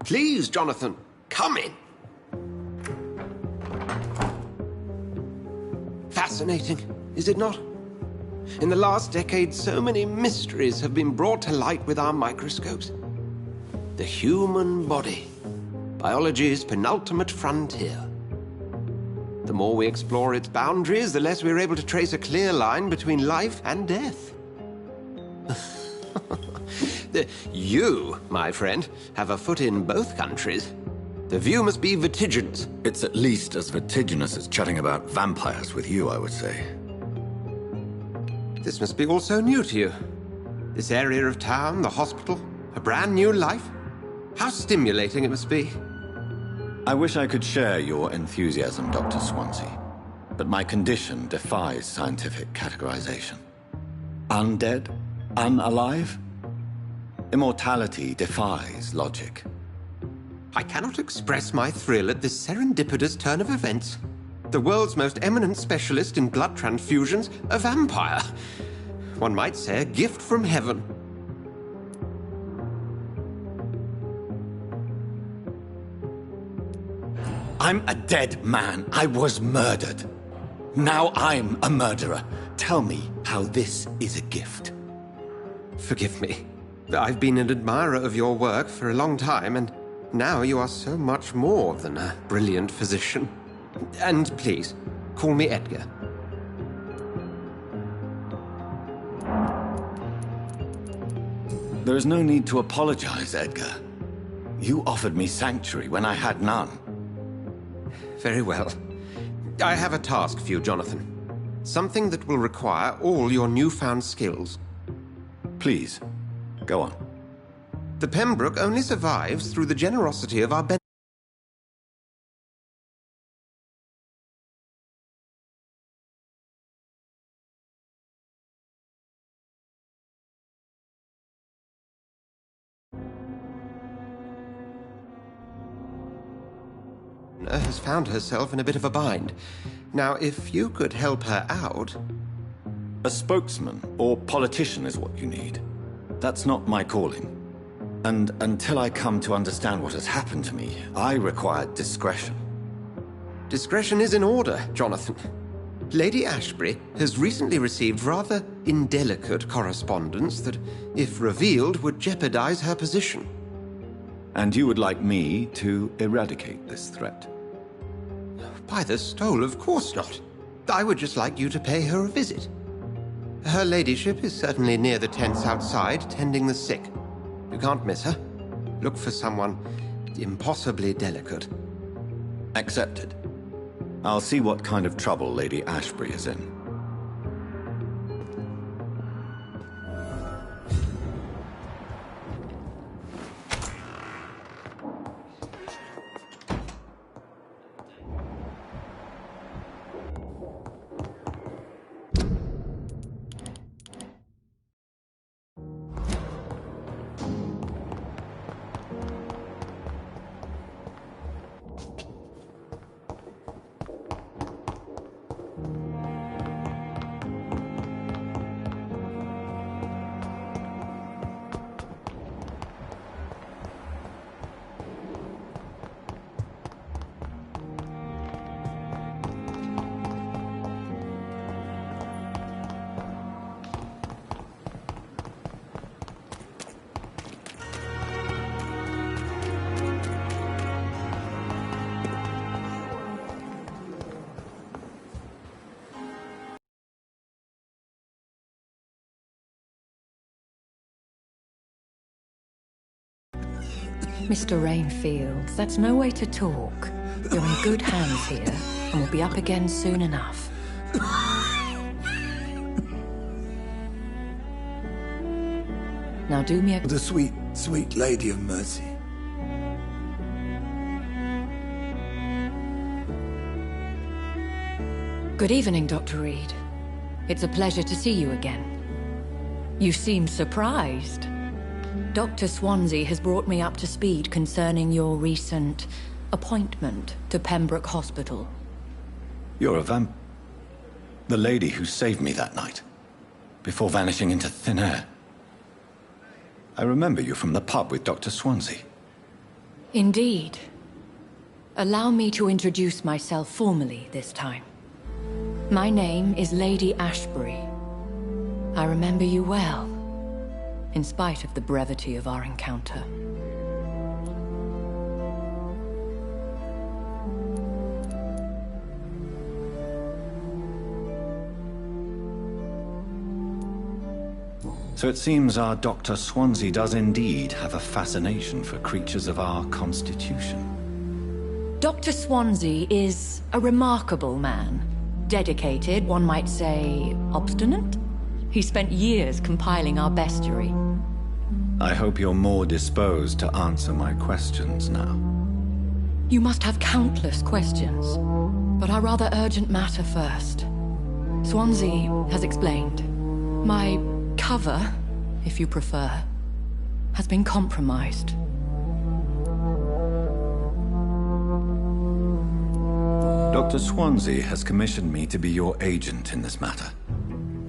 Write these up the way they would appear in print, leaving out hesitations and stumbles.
Please, Jonathan, come in. Fascinating, is it not? In the last decade, so many mysteries have been brought to light with our microscopes. The human body, biology's penultimate frontier. The more we explore its boundaries, the less we're able to trace a clear line between life and death. You, my friend, have a foot in both countries. The view must be vertiginous. It's at least as vertiginous as chatting about vampires with you, I would say. This must be all so new to you. This area of town, the hospital, a brand new life. How stimulating it must be. I wish I could share your enthusiasm, Dr. Swansea, but my condition defies scientific categorization. Undead? Unalive? Immortality defies logic. I cannot express my thrill at this serendipitous turn of events. The world's most eminent specialist in blood transfusions, a vampire. One might say a gift from heaven. I'm a dead man. I was murdered. Now I'm a murderer. Tell me how this is a gift. Forgive me. I've been an admirer of your work for a long time, and now you are so much more than a brilliant physician. And please, call me Edgar. There is no need to apologize, Edgar. You offered me sanctuary when I had none. Very well. I have a task for you, Jonathan. Something that will require all your newfound skills. Please, go on. The Pembroke only survives through the generosity of our has found herself in a bit of a bind. Now, if you could help her out... A spokesman or politician is what you need. That's not my calling. And until I come to understand what has happened to me, I require discretion. Discretion is in order, Jonathan. Lady Ashbury has recently received rather indelicate correspondence that, if revealed, would jeopardize her position. And you would like me to eradicate this threat? By the stole, of course not. I would just like you to pay her a visit. Her ladyship is certainly near the tents outside, tending the sick. You can't miss her. Look for someone impossibly delicate. Accepted. I'll see what kind of trouble Lady Ashbury is in. Mr. Rainfield, that's no way to talk. You're in good hands here, and we'll be up again soon enough. Now do me a... The sweet, sweet Lady of Mercy. Good evening, Dr. Reed. It's a pleasure to see you again. You seem surprised. Dr. Swansea has brought me up to speed concerning your recent appointment to Pembroke Hospital. You're a the lady who saved me that night, before vanishing into thin air. I remember you from the pub with Dr. Swansea. Indeed. Allow me to introduce myself formally this time. My name is Lady Ashbury. I remember you well, in spite of the brevity of our encounter. So it seems our Dr. Swansea does indeed have a fascination for creatures of our constitution. Dr. Swansea is a remarkable man. Dedicated, one might say, obstinate? He spent years compiling our bestiary. I hope you're more disposed to answer my questions now. You must have countless questions, but our rather urgent matter first. Swansea has explained. My cover, if you prefer, has been compromised. Dr. Swansea has commissioned me to be your agent in this matter.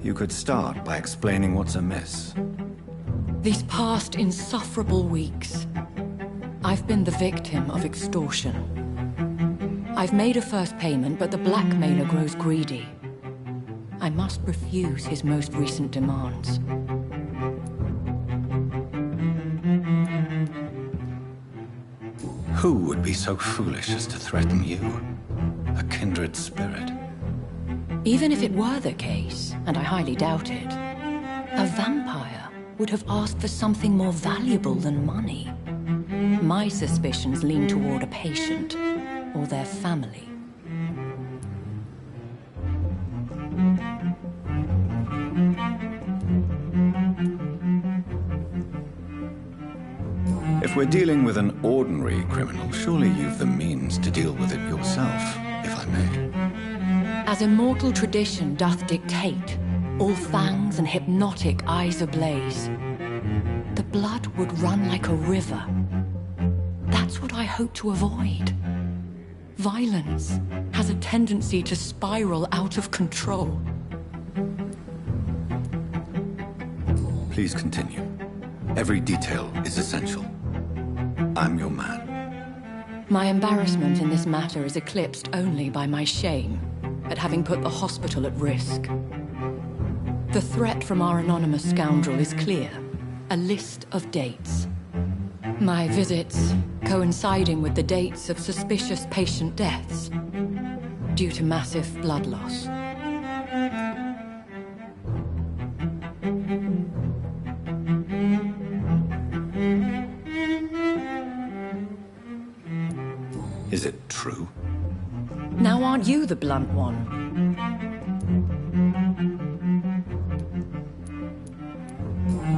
You could start by explaining what's amiss. These past insufferable weeks, I've been the victim of extortion. I've made a first payment, but the blackmailer grows greedy. I must refuse his most recent demands. Who would be so foolish as to threaten you? A kindred spirit. Even if it were the case, and I highly doubt it, a vampire would have asked for something more valuable than money. My suspicions lean toward a patient or their family. If we're dealing with an ordinary criminal, surely you've the means to deal with it yourself, if I may. As immortal tradition doth dictate, all fangs and hypnotic eyes ablaze, the blood would run like a river. That's what I hope to avoid. Violence has a tendency to spiral out of control. Please continue. Every detail is essential. I'm your man. My embarrassment in this matter is eclipsed only by my shame at having put the hospital at risk. The threat from our anonymous scoundrel is clear. A list of dates. My visits coinciding with the dates of suspicious patient deaths due to massive blood loss. Is it true? Now aren't you the blunt one?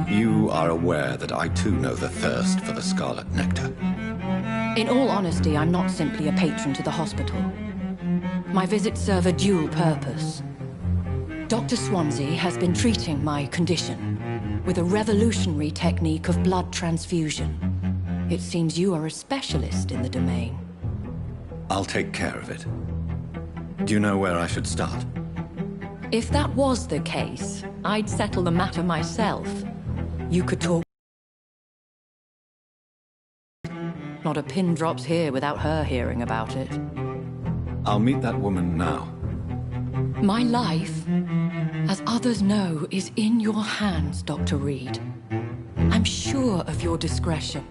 You are aware that I too know the thirst for the scarlet nectar. In all honesty, I'm not simply a patron to the hospital. My visits serve a dual purpose. Dr. Swansea has been treating my condition with a revolutionary technique of blood transfusion. It seems you are a specialist in the domain. I'll take care of it. Do you know where I should start? If that was the case, I'd settle the matter myself. You could talk. Not a pin drops here without her hearing about it. I'll meet that woman now. My life, as others know, is in your hands, Dr. Reed. I'm sure of your discretion,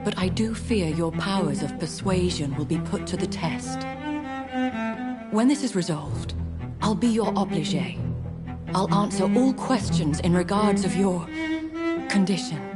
but I do fear your powers of persuasion will be put to the test. When this is resolved, I'll be your obligé. I'll answer all questions in regards of your condition.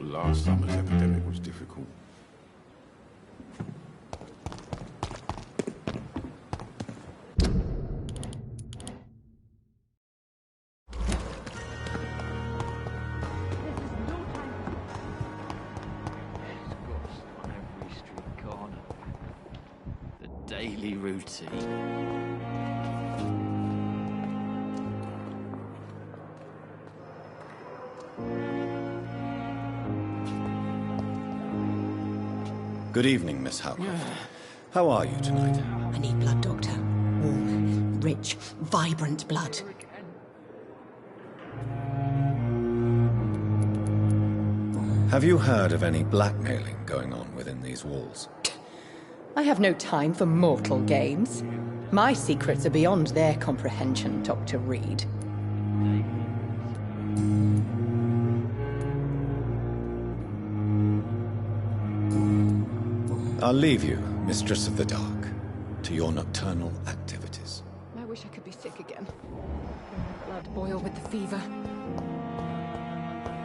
Last summer's epidemic was difficult. daily routine. Good evening, Miss Howcroft. How are you tonight? I need blood, Doctor. Warm, rich, vibrant blood. Have you heard of any blackmailing going on within these walls? I have no time for mortal games. My secrets are beyond their comprehension, Dr. Reed. I'll leave you, Mistress of the Dark, to your nocturnal activities. I wish I could be sick again. Blood boil with the fever.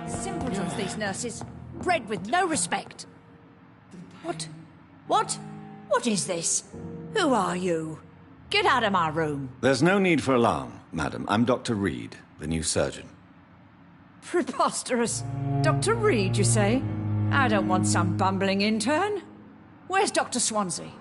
Simpletons, these nurses. Bred with no respect. What? What is this? Who are you? Get out of my room. There's no need for alarm, madam. I'm Dr. Reed, the new surgeon. Preposterous. Dr. Reed, you say? I don't want some bumbling intern. Where's Dr. Swansea?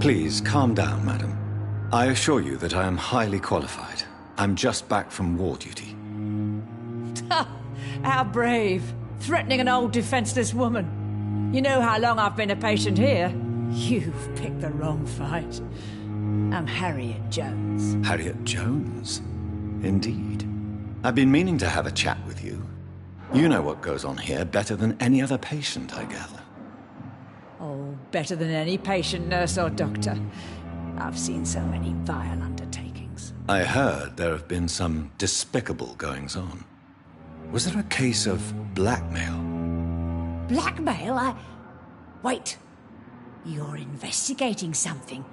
Please, calm down, madam. I assure you that I am highly qualified. I'm just back from war duty. How brave. Threatening an old defenseless woman. You know how long I've been a patient here? You've picked the wrong fight. I'm Harriet Jones. Harriet Jones? Indeed. I've been meaning to have a chat with you. You know what goes on here better than any other patient, I gather. Oh, better than any patient, nurse or doctor. I've seen so many vile undertakings. I heard there have been some despicable goings-on. Was there a case of blackmail? Blackmail? Wait. You're investigating something.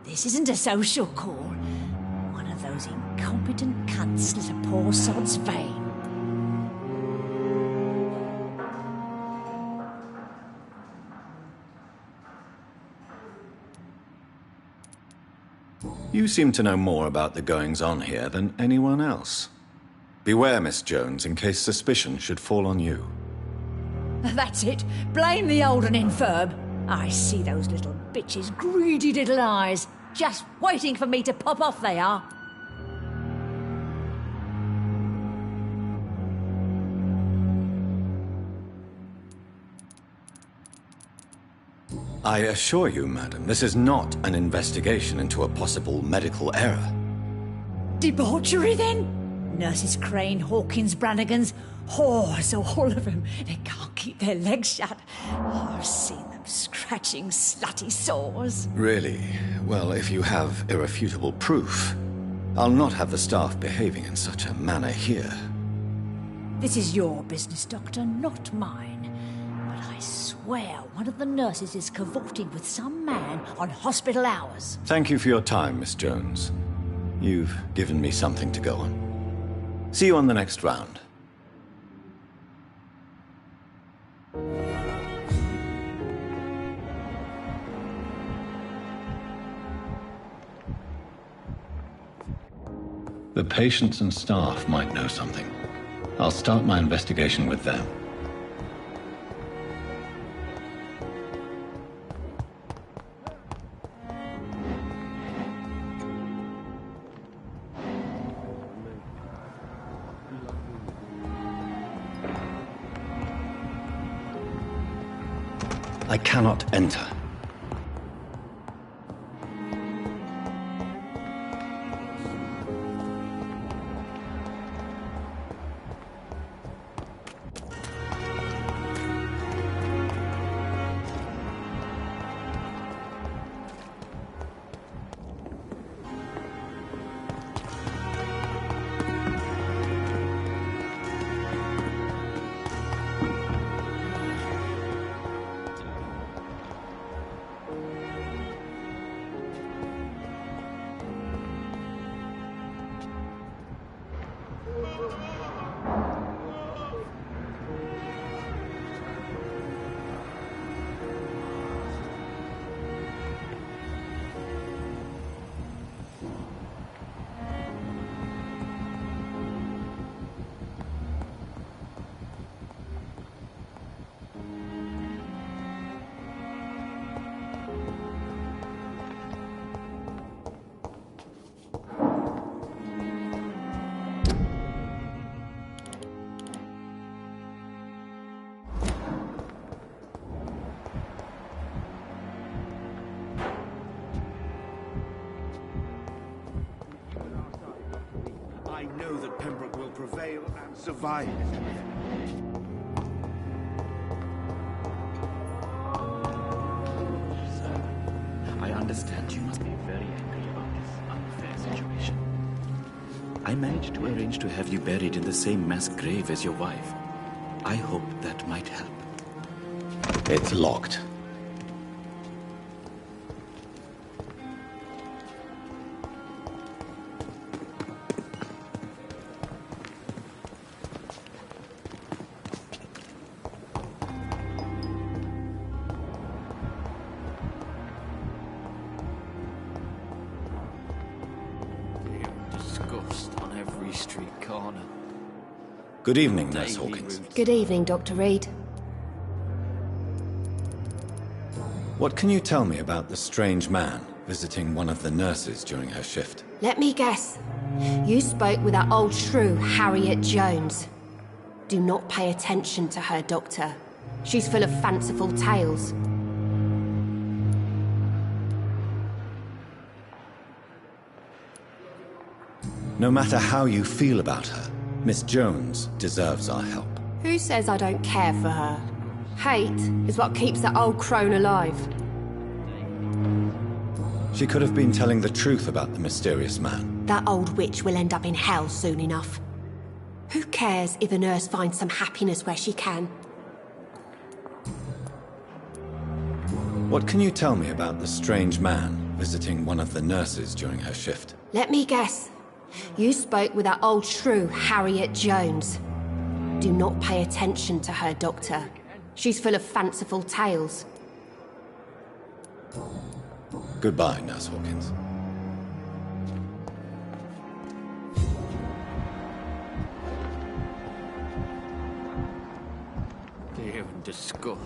This isn't a social call. One of those incompetent cunts slit a poor sod's vein. You seem to know more about the goings-on here than anyone else. Beware, Miss Jones, in case suspicion should fall on you. That's it. Blame the old and infirm. I see those little bitches' greedy little eyes. Just waiting for me to pop off, they are. I assure you, madam, this is not an investigation into a possible medical error. Debauchery, then? Nurses Crane, Hawkins, Brannigans, whores, all of them. They can't keep their legs shut. Oh, I've seen them scratching slutty sores. Really? Well, if you have irrefutable proof, I'll not have the staff behaving in such a manner here. This is your business, Doctor, not mine. But I swear one of the nurses is cavorting with some man on hospital hours. Thank you for your time, Miss Jones. You've given me something to go on. See you on the next round. The patients and staff might know something. I'll start my investigation with them. I cannot enter. that Pembroke will prevail and survive. Sir, I understand you must be very angry about this unfair situation. I managed to arrange to have you buried in the same mass grave as your wife. I hope that might help. It's locked. On every street corner. Good evening, Nurse Hawkins. Good evening, Dr. Reed. What can you tell me about the strange man visiting one of the nurses during her shift? Let me guess. You spoke with that old shrew, Harriet Jones. Do not pay attention to her, Doctor. She's full of fanciful tales. No matter how you feel about her, Miss Jones deserves our help. Who says I don't care for her? Hate is what keeps that old crone alive. She could have been telling the truth about the mysterious man. That old witch will end up in hell soon enough. Who cares if a nurse finds some happiness where she can? What can you tell me about the strange man visiting one of the nurses during her shift? Let me guess. You spoke with that old shrew, Harriet Jones. Do not pay attention to her, Doctor. She's full of fanciful tales. Goodbye, Nurse Hawkins. Fear and disgust.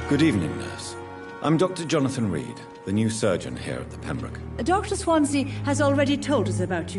Good evening, nurse. I'm Dr. Jonathan Reed, the new surgeon here at the Pembroke. Dr. Swansea has already told us about you,